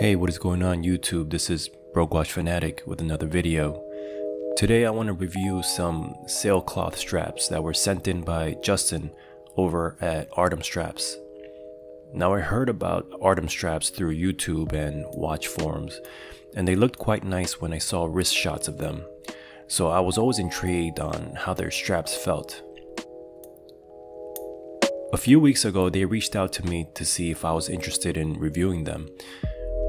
Hey, what is going on YouTube? This is Moonwatch Fanatic with another video. Today I want to review some sailcloth straps that were sent in by Justin over at Artem straps. Now I heard about Artem straps through YouTube and watch forums, and they looked quite nice when I saw wrist shots of them. So I was always intrigued on how their straps felt. A few weeks ago they reached out to me to see if I was interested in reviewing them.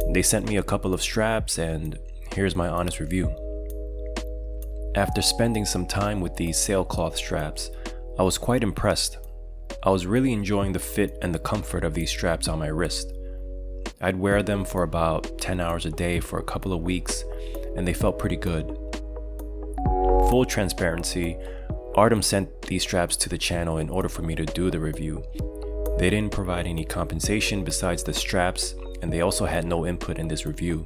They sent me a couple of straps and here's my honest review. After spending some time with these sailcloth straps, I was quite impressed. I was really enjoying the fit and the comfort of these straps on my wrist. I'd wear them for about 10 hours a day for a couple of weeks and they felt pretty good. Full transparency, Artem sent these straps to the channel in order for me to do the review. They didn't provide any compensation besides the straps, and they also had no input in this review.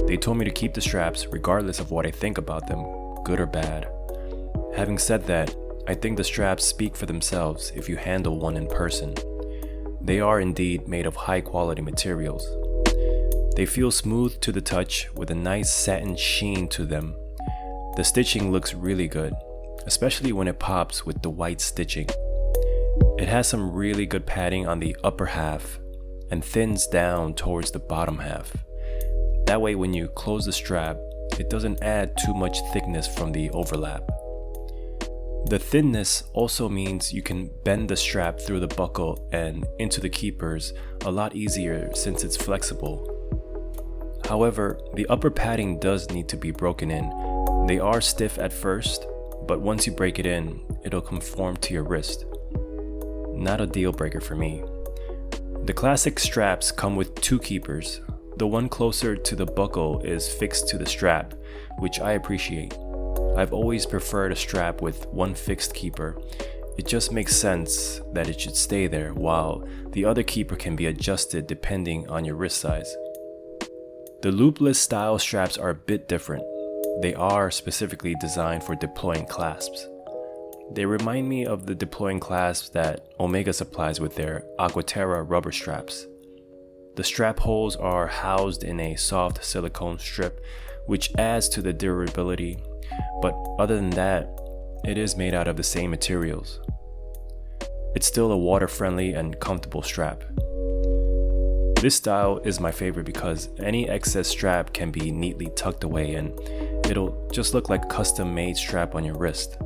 They told me to keep the straps regardless of what I think about them, good or bad. Having said that, I think the straps speak for themselves if you handle one in person. They are indeed made of high quality materials. They feel smooth to the touch with a nice satin sheen to them. The stitching looks really good, especially when it pops with the white stitching. It has some really good padding on the upper half and thins down towards the bottom half. That way when you close the strap, it doesn't add too much thickness from the overlap. The thinness also means you can bend the strap through the buckle and into the keepers a lot easier since it's flexible. However, the upper padding does need to be broken in. They are stiff at first, but once you break it in, it'll conform to your wrist. Not a deal breaker for me. The classic straps come with two keepers. The one closer to the buckle is fixed to the strap, which I appreciate. I've always preferred a strap with one fixed keeper. It just makes sense that it should stay there, while the other keeper can be adjusted depending on your wrist size. The loopless style straps are a bit different. They are specifically designed for deploying clasps. They remind me of the deploying clasps that Omega supplies with their Aquaterra rubber straps. The strap holes are housed in a soft silicone strip, which adds to the durability, but other than that, it is made out of the same materials. It's still a water-friendly and comfortable strap. This style is my favorite because any excess strap can be neatly tucked away and it'll just look like a custom-made strap on your wrist.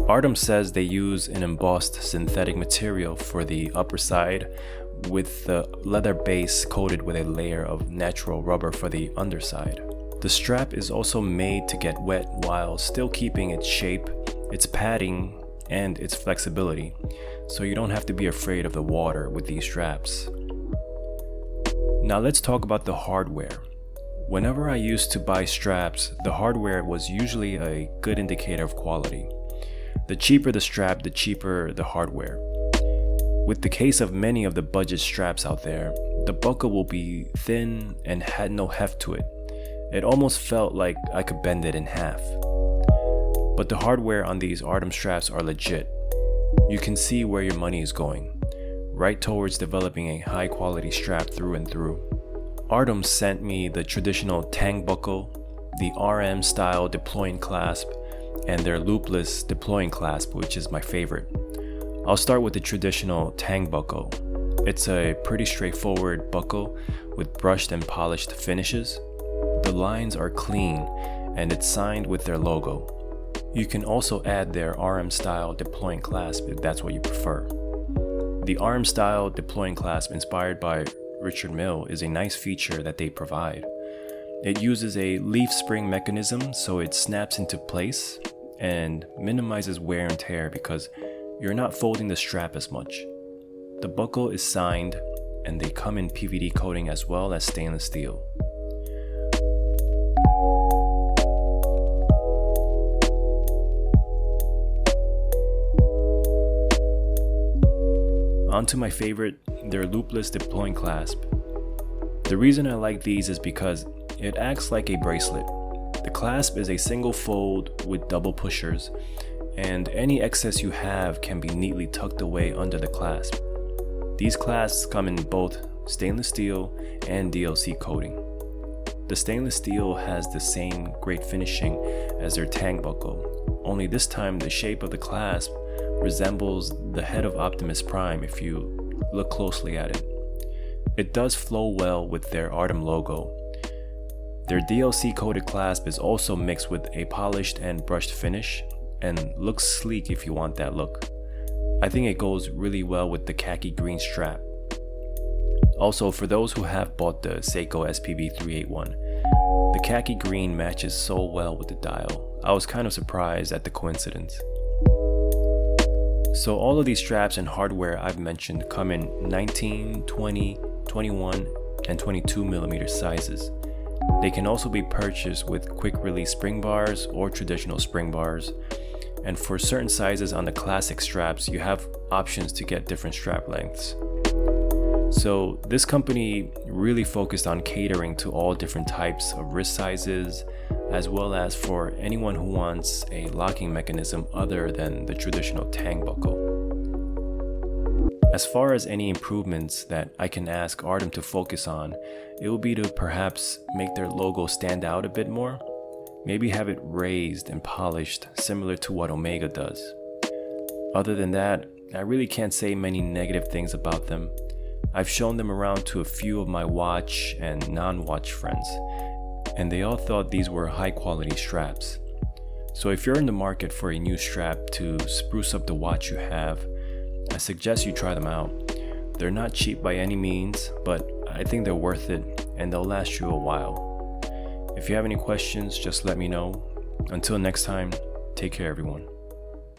Artem says they use an embossed synthetic material for the upper side, with the leather base coated with a layer of natural rubber for the underside. The strap is also made to get wet while still keeping its shape, its padding, and its flexibility, so you don't have to be afraid of the water with these straps. Now let's talk about the hardware. Whenever I used to buy straps, the hardware was usually a good indicator of quality. The cheaper the strap, the cheaper the hardware. With the case of many of the budget straps out there, the buckle will be thin and had no heft to it. It almost felt like I could bend it in half. But the hardware on these Artem straps are legit. You can see where your money is going, right towards developing a high quality strap through and through. Artem sent me the traditional tang buckle, the RM style deploying clasp, and their loopless deploying clasp, which is my favorite. I'll start with the traditional tang buckle. It's a pretty straightforward buckle with brushed and polished finishes. The lines are clean and it's signed with their logo. You can also add their RM style deploying clasp if that's what you prefer. The RM style deploying clasp inspired by Richard Mille is a nice feature that they provide. It uses a leaf spring mechanism so it snaps into place and minimizes wear and tear because you're not folding the strap as much. The buckle is signed and they come in PVD coating as well as stainless steel. On to my favorite, their loopless deploying clasp. The reason I like these is because it acts like a bracelet. The clasp is a single fold with double pushers, and any excess you have can be neatly tucked away under the clasp. These clasps come in both stainless steel, and DLC coating. The stainless steel has the same great finishing as their tang buckle, only this time the shape of the clasp resembles the head of Optimus Prime if you look closely at it. It does flow well with their Artem logo. Their DLC coated clasp is also mixed with a polished and brushed finish and looks sleek if you want that look. I think it goes really well with the khaki green strap. Also, for those who have bought the Seiko SPB381, the khaki green matches so well with the dial. I was kind of surprised at the coincidence. So all of these straps and hardware I've mentioned come in 19, 20, 21, and 22mm sizes. They can also be purchased with quick release spring bars or traditional spring bars. And for certain sizes on the classic straps, you have options to get different strap lengths. So this company really focused on catering to all different types of wrist sizes, as well as for anyone who wants a locking mechanism other than the traditional tang buckle. As far as any improvements that I can ask Artem to focus on, it will be to perhaps make their logo stand out a bit more. Maybe have it raised and polished similar to what Omega does. Other than that, I really can't say many negative things about them. I've shown them around to a few of my watch and non-watch friends, and they all thought these were high quality straps. So if you're in the market for a new strap to spruce up the watch you have, I suggest you try them out. They're not cheap by any means, but I think they're worth it and they'll last you a while. If you have any questions, just let me know. Until next time, take care everyone.